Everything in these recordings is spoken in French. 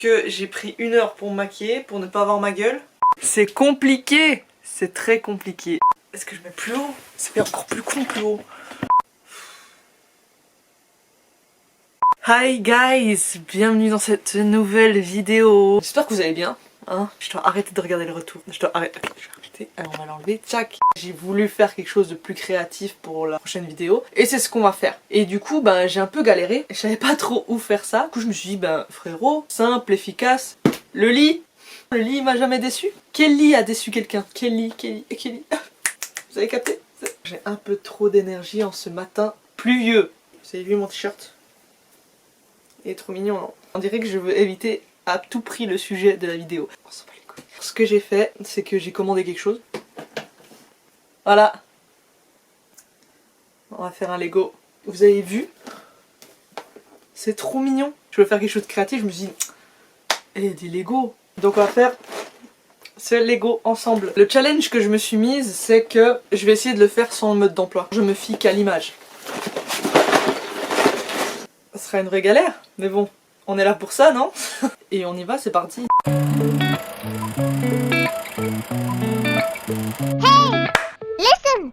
que j'ai pris 1 heure pour me maquiller, pour ne pas avoir ma gueule. C'est compliqué, c'est très compliqué. Est-ce que je mets plus haut? C'est encore plus con plus haut. Hi guys, bienvenue dans cette nouvelle vidéo. J'espère que vous allez bien. Hein, je dois arrêter de regarder le retour. Je dois arrêter. Alors on va l'enlever. Tchac. J'ai voulu faire quelque chose de plus créatif pour la prochaine vidéo. Et c'est ce qu'on va faire. Et du coup, j'ai un peu galéré. Je savais pas trop où faire ça. Du coup, je me suis dit, frérot, simple, efficace. Le lit. Le lit m'a jamais déçu. Quel lit a déçu quelqu'un? Quel lit? Vous avez capté? J'ai un peu trop d'énergie en ce matin pluvieux. Vous avez vu mon t-shirt? Il est trop mignon, hein. On dirait que je veux éviter à tout prix le sujet de la vidéo. On s'en bat les couilles. Ce que j'ai fait, c'est que j'ai commandé quelque chose. Voilà. On va faire un Lego. Vous avez vu? C'est trop mignon. Je veux faire quelque chose de créatif, je me suis dit, des Lego. Donc on va faire ce Lego ensemble. Le challenge que je me suis mise, c'est que je vais essayer de le faire sans le mode d'emploi. Je me fie qu'à l'image. Ça sera une vraie galère, mais bon, on est là pour ça, non? Et on y va, c'est parti. Hey, listen.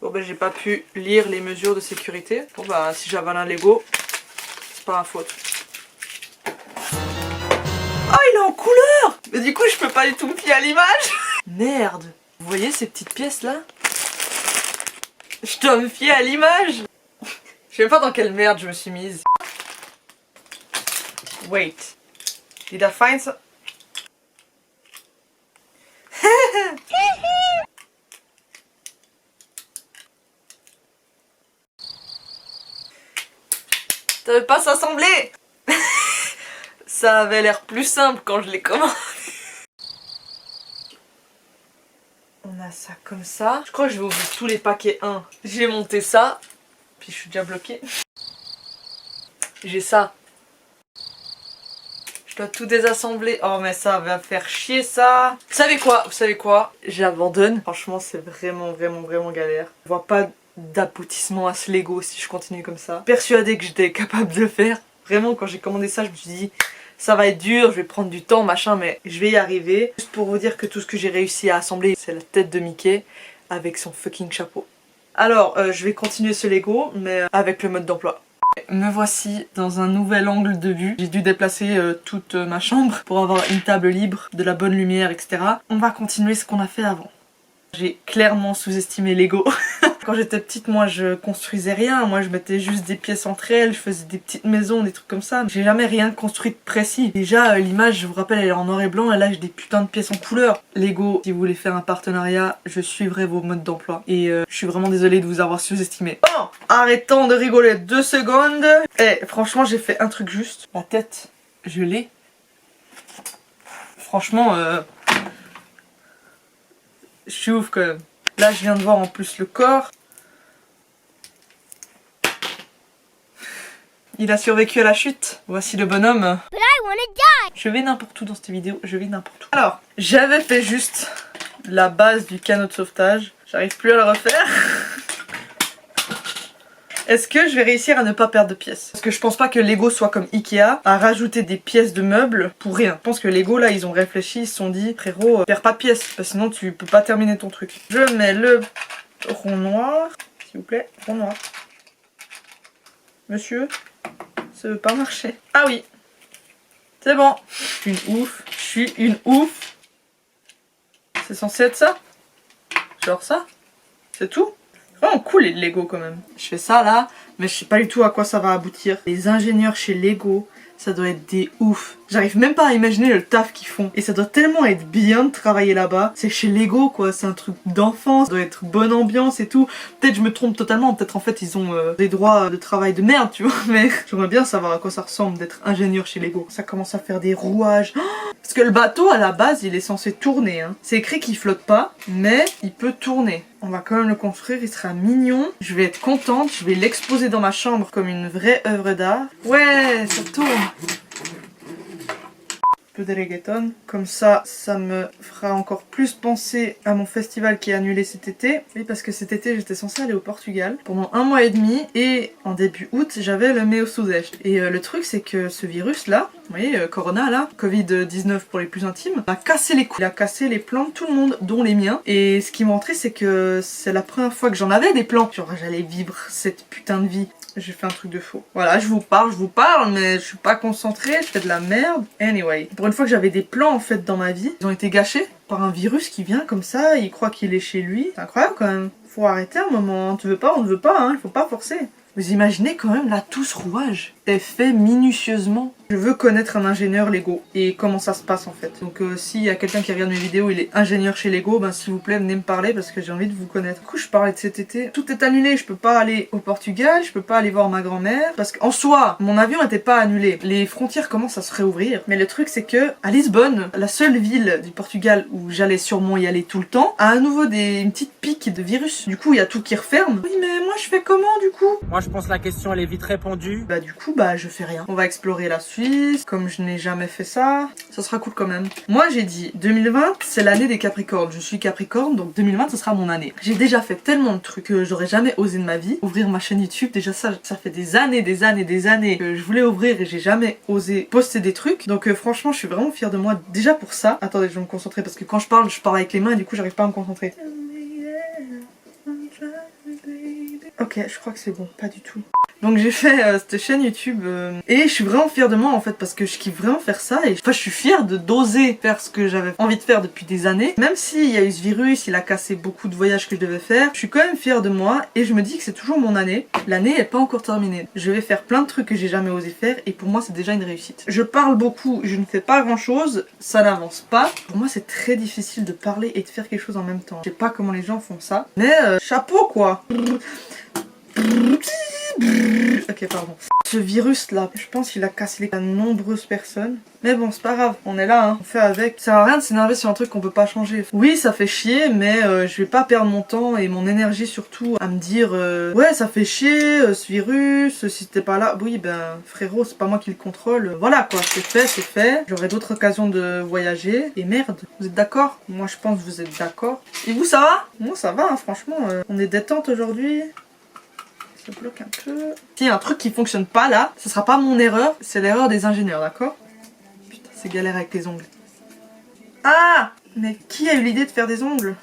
Bon j'ai pas pu lire les mesures de sécurité. Bon si j'avale un Lego, c'est pas ma faute. Ah, il est en couleur! Mais du coup je peux pas du tout me fier à l'image. Merde. Vous voyez ces petites pièces là? Je dois me fier à l'image. Je sais même pas dans quelle merde je me suis mise. Wait. Did I find some... Ça veut pas s'assembler. Ça avait l'air plus simple quand je l'ai commandé. On a ça comme ça. Je crois que je vais ouvrir tous les paquets 1. J'ai monté ça. Puis je suis déjà bloquée. J'ai ça. Je dois tout désassembler. Oh mais ça va faire chier ça. Vous savez quoi? J'abandonne. Franchement c'est vraiment galère. Je vois pas d'aboutissement à ce Lego si je continue comme ça. Persuadée que j'étais capable de le faire. Vraiment quand j'ai commandé ça je me suis dit ça va être dur, je vais prendre du temps machin mais je vais y arriver. Juste pour vous dire que tout ce que j'ai réussi à assembler c'est la tête de Mickey avec son fucking chapeau. Alors je vais continuer ce Lego mais avec le mode d'emploi. Me voici dans un nouvel angle de vue. J'ai dû déplacer toute ma chambre pour avoir une table libre, de la bonne lumière, etc. On va continuer ce qu'on a fait avant. J'ai clairement sous-estimé Lego. Quand j'étais petite, moi je construisais rien. Moi je mettais juste des pièces entre elles, je faisais des petites maisons, des trucs comme ça. J'ai jamais rien construit de précis. Déjà l'image, je vous rappelle, elle est en noir et blanc et là j'ai des putains de pièces en couleur. Lego, si vous voulez faire un partenariat, je suivrai vos modes d'emploi. Et je suis vraiment désolée de vous avoir sous-estimé. Bon, arrêtons de rigoler 2 secondes. Franchement j'ai fait un truc juste. La tête, je l'ai. Franchement, je suis ouf quand même. Là je viens de voir en plus le corps. Il a survécu à la chute. Voici le bonhomme. Je vais n'importe où dans cette vidéo, je vais n'importe où. Alors, j'avais fait juste la base du canot de sauvetage. J'arrive plus à le refaire. Est-ce que je vais réussir à ne pas perdre de pièces? Parce que je pense pas que Lego soit comme Ikea, à rajouter des pièces de meubles pour rien. Je pense que Lego là, ils ont réfléchi, ils se sont dit, frérot, perds pas de pièces, parce que sinon tu peux pas terminer ton truc. Je mets le rond noir, s'il vous plaît, rond noir. Monsieur, ça veut pas marcher. Ah oui, c'est bon. Je suis une ouf. C'est censé être ça? Genre ça? C'est tout? Vraiment cool les Lego quand même. Je fais ça là, mais je sais pas du tout à quoi ça va aboutir. Les ingénieurs chez Lego, ça doit être des ouf. J'arrive même pas à imaginer le taf qu'ils font. Et ça doit tellement être bien de travailler là-bas. C'est chez Lego quoi, c'est un truc d'enfance, ça doit être bonne ambiance et tout. Peut-être je me trompe totalement, peut-être en fait ils ont des droits de travail de merde tu vois. Mais j'aimerais bien savoir à quoi ça ressemble d'être ingénieur chez Lego. Ça commence à faire des rouages. Parce que le bateau à la base il est censé tourner hein. C'est écrit qu'il flotte pas, mais il peut tourner. On va quand même le construire, il sera mignon. Je vais être contente, je vais l'exposer dans ma chambre comme une vraie œuvre d'art. Ouais, ça tourne. peu de reggaeton. Comme ça, ça me fera encore plus penser à mon festival qui est annulé cet été. Oui, parce que cet été, j'étais censée aller au Portugal pendant 1 mois et demi. Et en début août, j'avais le Meu Sudeste. Et le truc, c'est que ce virus-là, vous voyez, Corona là, Covid-19 pour les plus intimes, a cassé les couilles. Il a cassé les plans de tout le monde, dont les miens. Et ce qui m'a montré, c'est que c'est la première fois que j'en avais des plans. Genre, j'allais vivre cette putain de vie. J'ai fait un truc de faux. Voilà, je vous parle, mais je suis pas concentrée, je fais de la merde. Anyway, pour une fois que j'avais des plans en fait dans ma vie, ils ont été gâchés par un virus qui vient comme ça, il croit qu'il est chez lui. C'est incroyable quand même. Faut arrêter un moment, tu veux pas, on ne veut pas, hein, il faut pas forcer. Vous imaginez quand même là tout ce rouage est fait minutieusement. Je veux connaître un ingénieur Lego et comment ça se passe en fait. Donc s'il y a quelqu'un qui regarde mes vidéos, il est ingénieur chez Lego, ben s'il vous plaît venez me parler parce que j'ai envie de vous connaître. Du coup je parlais de cet été, tout est annulé, je peux pas aller au Portugal, je peux pas aller voir ma grand-mère parce qu'en soi mon avion était pas annulé. Les frontières commencent à se réouvrir, mais le truc c'est que à Lisbonne, la seule ville du Portugal où j'allais sûrement y aller tout le temps, a à nouveau une petite pique de virus. Du coup il y a tout qui referme. Oui mais moi je fais comment du coup? Moi je pense que la question elle est vite répondue. Bah du coup bah je fais rien. On va explorer la Suisse, comme je n'ai jamais fait ça. Ça sera cool quand même. Moi j'ai dit 2020 c'est l'année des Capricornes. Je suis Capricorne donc 2020 ce sera mon année. J'ai déjà fait tellement de trucs que j'aurais jamais osé de ma vie. Ouvrir ma chaîne YouTube, déjà ça fait des années que je voulais ouvrir et j'ai jamais osé poster des trucs. Donc franchement je suis vraiment fière de moi déjà pour ça. Attendez je vais me concentrer parce que quand je parle avec les mains et du coup j'arrive pas à me concentrer. Ok, je crois que c'est bon, pas du tout. Donc j'ai fait cette chaîne YouTube et je suis vraiment fière de moi en fait parce que je kiffe vraiment faire ça et enfin je suis fière d'oser faire ce que j'avais envie de faire depuis des années. Même s'il y a eu ce virus, il a cassé beaucoup de voyages que je devais faire, je suis quand même fière de moi et je me dis que c'est toujours mon année. L'année est pas encore terminée. Je vais faire plein de trucs que j'ai jamais osé faire et pour moi c'est déjà une réussite. Je parle beaucoup, je ne fais pas grand chose, ça n'avance pas. Pour moi c'est très difficile de parler et de faire quelque chose en même temps. Je sais pas comment les gens font ça, mais chapeau quoi. Ok, pardon. Ce virus là, je pense qu'il a cassé les de nombreuses personnes. Mais bon, c'est pas grave, on est là, hein. On fait avec. Ça sert à rien de s'énerver sur un truc qu'on peut pas changer. Oui, ça fait chier, mais je vais pas perdre mon temps et mon énergie surtout à me dire ouais, ça fait chier, ce virus, si t'es pas là. Oui, ben frérot, c'est pas moi qui le contrôle. Voilà quoi, c'est fait, c'est fait. J'aurai d'autres occasions de voyager. Et merde, vous êtes d'accord? Moi, je pense que vous êtes d'accord. Et vous, ça va? Moi, ça va, hein, franchement. On est détente aujourd'hui. Ça bloque un peu. S'il y a un truc qui fonctionne pas là, ce sera pas mon erreur, c'est l'erreur des ingénieurs, d'accord? Putain, c'est galère avec les ongles. Ah! Mais qui a eu l'idée de faire des ongles?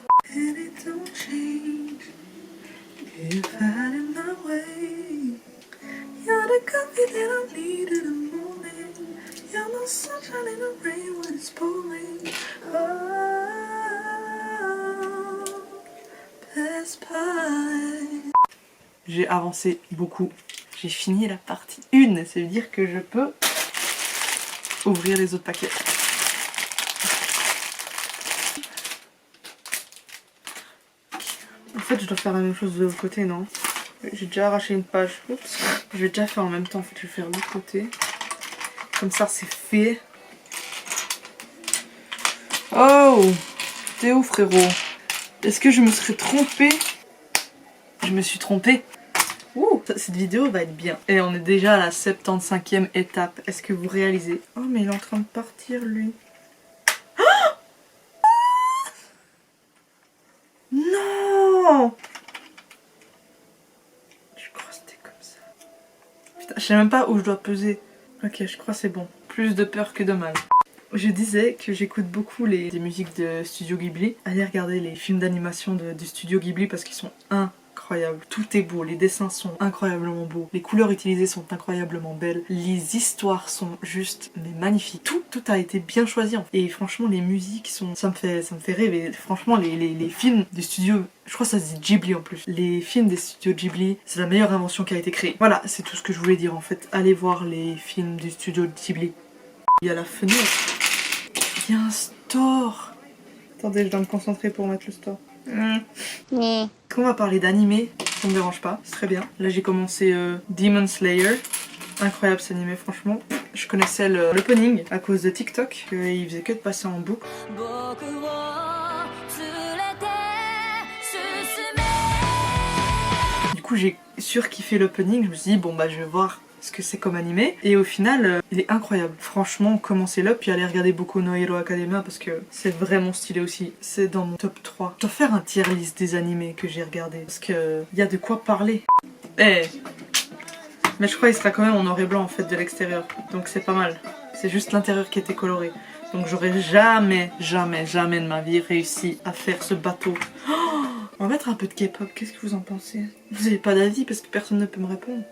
J'ai avancé beaucoup. J'ai fini la partie 1. Ça veut dire que je peux ouvrir les autres paquets. En fait, je dois faire la même chose de l'autre côté, non? J'ai déjà arraché une page. Oups. Je vais déjà faire en même temps. En fait, je vais faire l'autre côté. Comme ça, c'est fait. Oh! T'es où, frérot? Est-ce que je me serais trompée? Je me suis trompée. Ouh, cette vidéo va être bien. Et on est déjà à la 75e étape. Est-ce que vous réalisez? Oh, mais il est en train de partir, lui. Oh non! Je crois que c'était comme ça. Putain, je sais même pas où je dois peser. Ok, je crois que c'est bon. Plus de peur que de mal. Je disais que j'écoute beaucoup des musiques de Studio Ghibli. Allez regarder les films d'animation du Studio Ghibli parce qu'ils sont incroyables. Tout est beau, les dessins sont incroyablement beaux, les couleurs utilisées sont incroyablement belles, les histoires sont juste mais magnifiques. Tout a été bien choisi en fait. Et franchement les musiques sont... ça me fait rêver. Franchement les films du studio... Je crois que ça se dit Ghibli en plus. Les films des studios Ghibli, c'est la meilleure invention qui a été créée. Voilà, c'est tout ce que je voulais dire en fait. Allez voir les films du studio Ghibli. Il y a la fenêtre. Il y a un store. Attendez, je dois me concentrer pour mettre le store. On va parler d'animé, ça me dérange pas, c'est très bien. Là j'ai commencé Demon Slayer. Incroyable cet animé franchement. Je connaissais l'opening à cause de TikTok. Il faisait que de passer en boucle. Du coup j'ai surkiffé l'opening, je me suis dit bon bah je vais voir ce que c'est comme animé. Et au final, il est incroyable. Franchement, commencez-le, puis allez regarder Boku no Hero Academia parce que c'est vraiment stylé aussi. C'est dans mon top 3. Je dois faire un tier list des animés que j'ai regardés parce que y a de quoi parler. Eh, mais je crois qu'il sera quand même en noir et blanc en fait de l'extérieur, donc c'est pas mal. C'est juste l'intérieur qui était coloré. Donc j'aurais jamais de ma vie réussi à faire ce bateau. Oh, on va mettre un peu de K-pop, qu'est-ce que vous en pensez? Vous avez pas d'avis parce que personne ne peut me répondre.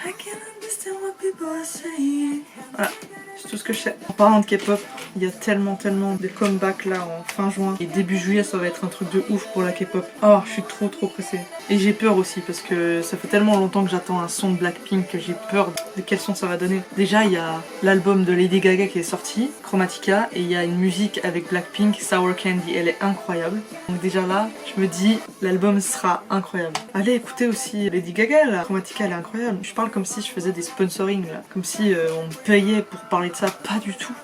I can understand what people are saying. Voilà, c'est tout ce que je sais. En parlant de K-pop, il y a tellement de comebacks là en fin juin. Et début juillet, ça va être un truc de ouf pour la K-pop. Oh, je suis trop pressée. Et j'ai peur aussi parce que ça fait tellement longtemps que j'attends un son de Blackpink que j'ai peur de quel son ça va donner. Déjà, il y a l'album de Lady Gaga qui est sorti, Chromatica, et il y a une musique avec Blackpink, Sour Candy. Elle est incroyable. Donc déjà là, je me dis, l'album sera incroyable. Allez écoutez aussi Lady Gaga, la Chromatica, elle est incroyable. Je parle comme si je faisais des sponsoring là, comme si on me payait pour parler de ça. Pas du tout.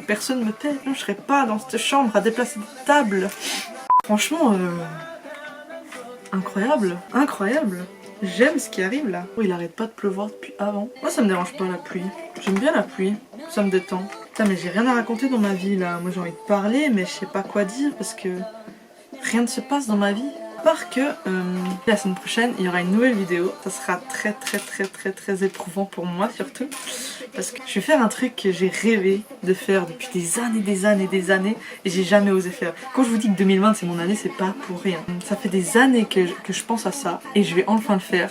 Personne me paye. Non, je serais pas dans cette chambre à déplacer des tables. Franchement, incroyable. J'aime ce qui arrive là. Oh, il arrête pas de pleuvoir depuis avant. Moi, ça me dérange pas la pluie. J'aime bien la pluie. Ça me détend. Putain, mais j'ai rien à raconter dans ma vie là. Moi, j'ai envie de parler, mais je sais pas quoi dire parce que rien ne se passe dans ma vie. À part que la semaine prochaine il y aura une nouvelle vidéo. Ça sera très éprouvant pour moi surtout. Parce que je vais faire un truc que j'ai rêvé de faire depuis des années et j'ai jamais osé faire. Quand je vous dis que 2020 c'est mon année, c'est pas pour rien. Ça fait des années que je pense à ça et je vais enfin le faire.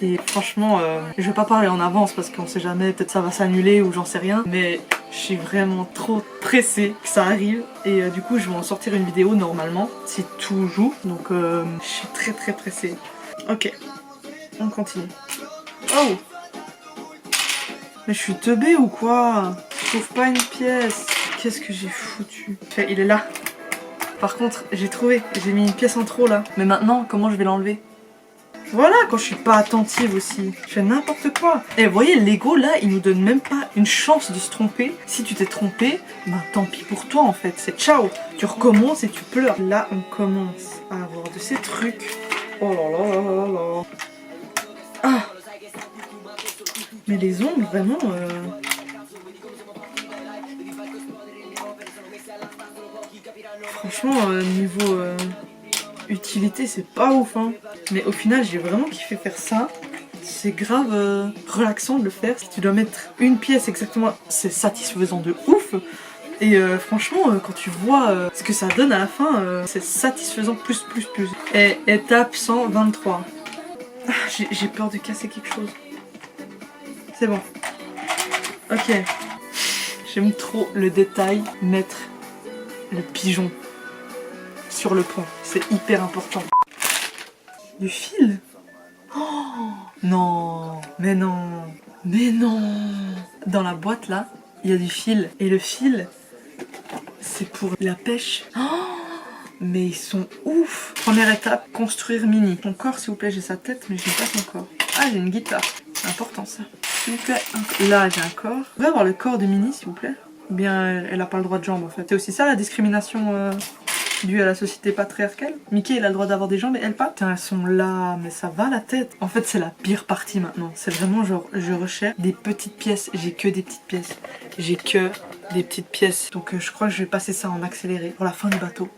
Et franchement, je vais pas parler en avance parce qu'on sait jamais, peut-être ça va s'annuler ou j'en sais rien. Mais je suis vraiment trop pressée que ça arrive. Et du coup, je vais en sortir une vidéo normalement, si tout joue. Donc je suis très pressée. Ok, on continue. Oh! Mais je suis teubée ou quoi? Je trouve pas une pièce. Qu'est-ce que j'ai foutu? Il est là. Par contre, j'ai trouvé. J'ai mis une pièce en trop là. Mais maintenant, comment je vais l'enlever? Voilà, quand je suis pas attentive aussi. Je fais n'importe quoi. Et vous voyez, Lego là, il nous donne même pas une chance de se tromper. Si tu t'es trompé, bah tant pis pour toi en fait. C'est ciao. Tu recommences et tu pleures. Là, on commence à avoir de ces trucs. Oh là. Ah! Mais les ongles, vraiment... Franchement, niveau utilité, c'est pas ouf, hein. Mais au final, j'ai vraiment kiffé faire ça. C'est grave relaxant de le faire. Si tu dois mettre une pièce exactement, c'est satisfaisant de ouf. Et franchement, quand tu vois ce que ça donne à la fin, c'est satisfaisant plus. Et étape 123. Ah, j'ai peur de casser quelque chose. C'est bon. Ok. J'aime trop le détail. Mettre le pigeon sur le pont. C'est hyper important. Du fil? Oh non. Mais non. Dans la boîte là, il y a du fil. Et le fil, c'est pour la pêche. Oh, mais ils sont ouf. Première étape, construire Mini. Son corps s'il vous plaît, j'ai sa tête mais je n'ai pas son corps. Ah, j'ai une guitare. Important ça. S'il vous plaît, là j'ai un corps. Vous pouvez avoir le corps de Mini s'il vous plaît? Ou bien elle a pas le droit de jambes en fait. C'est aussi ça la discrimination due à la société patriarcale. Mickey il a le droit d'avoir des jambes et elle pas. Putain elles sont là, mais ça va la tête. En fait c'est la pire partie maintenant. C'est vraiment genre je recherche des petites pièces. J'ai que des petites pièces. Donc je crois que je vais passer ça en accéléré pour la fin du bateau.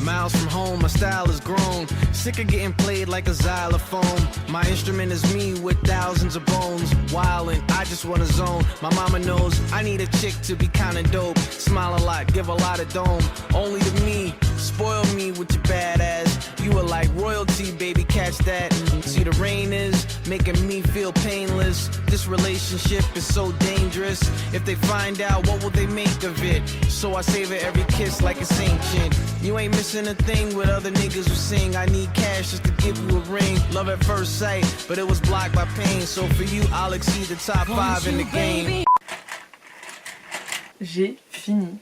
Miles from home, my style has grown. Sick of getting played like a xylophone. My instrument is me with thousands of bones. Wildin', I just wanna zone. My mama knows I need a chick to be kinda dope. Smile a lot, give a lot of dome. Only to me, spoil me with your badass. You are like royalty, baby, catch that. See the rain is making me feel painless. This relationship is so dangerous. If they find out, what will they make of it? So I savor every kiss like it's ancient. You ain't missing a thing with other niggas who sing. I need cash just to give you a ring. Love at first sight, but it was blocked by pain. So for you, I'll exceed the top 5 in the game. J'ai fini.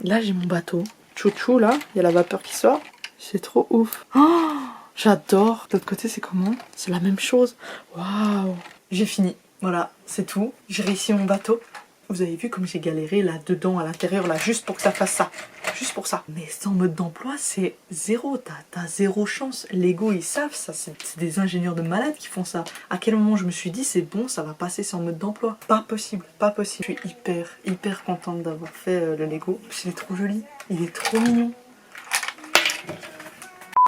Là j'ai mon bateau. Chouchou là, il y a la vapeur qui sort. C'est trop ouf. Oh, j'adore. De l'autre côté c'est comment? C'est la même chose. Waouh. J'ai fini. Voilà, c'est tout. J'ai réussi mon bateau. Vous avez vu comme j'ai galéré là dedans, à l'intérieur là, juste pour que ça fasse ça. juste pour ça. Mais c'est en mode d'emploi, c'est zéro, t'as zéro chance. Lego ils savent ça, c'est des ingénieurs de malades qui font ça. À quel moment je me suis dit c'est bon, ça va passer, c'est en mode d'emploi. Pas possible, pas possible. Je suis hyper contente d'avoir fait le Lego. Il est trop joli, il est trop mignon.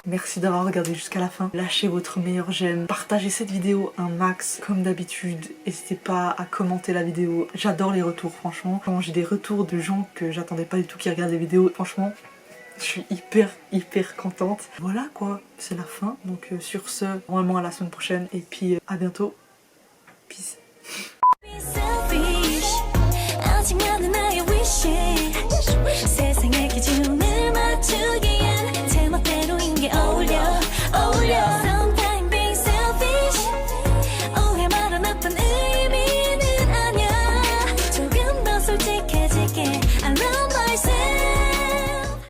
Merci d'avoir regardé jusqu'à la fin. Lâchez votre meilleur j'aime. Partagez cette vidéo un max comme d'habitude. N'hésitez pas à commenter la vidéo. J'adore les retours franchement. Quand j'ai des retours de gens que j'attendais pas du tout qui regardent les vidéos, franchement, je suis hyper contente. Voilà quoi, c'est la fin. Donc sur ce, normalement à la semaine prochaine. Et puis à bientôt. Peace.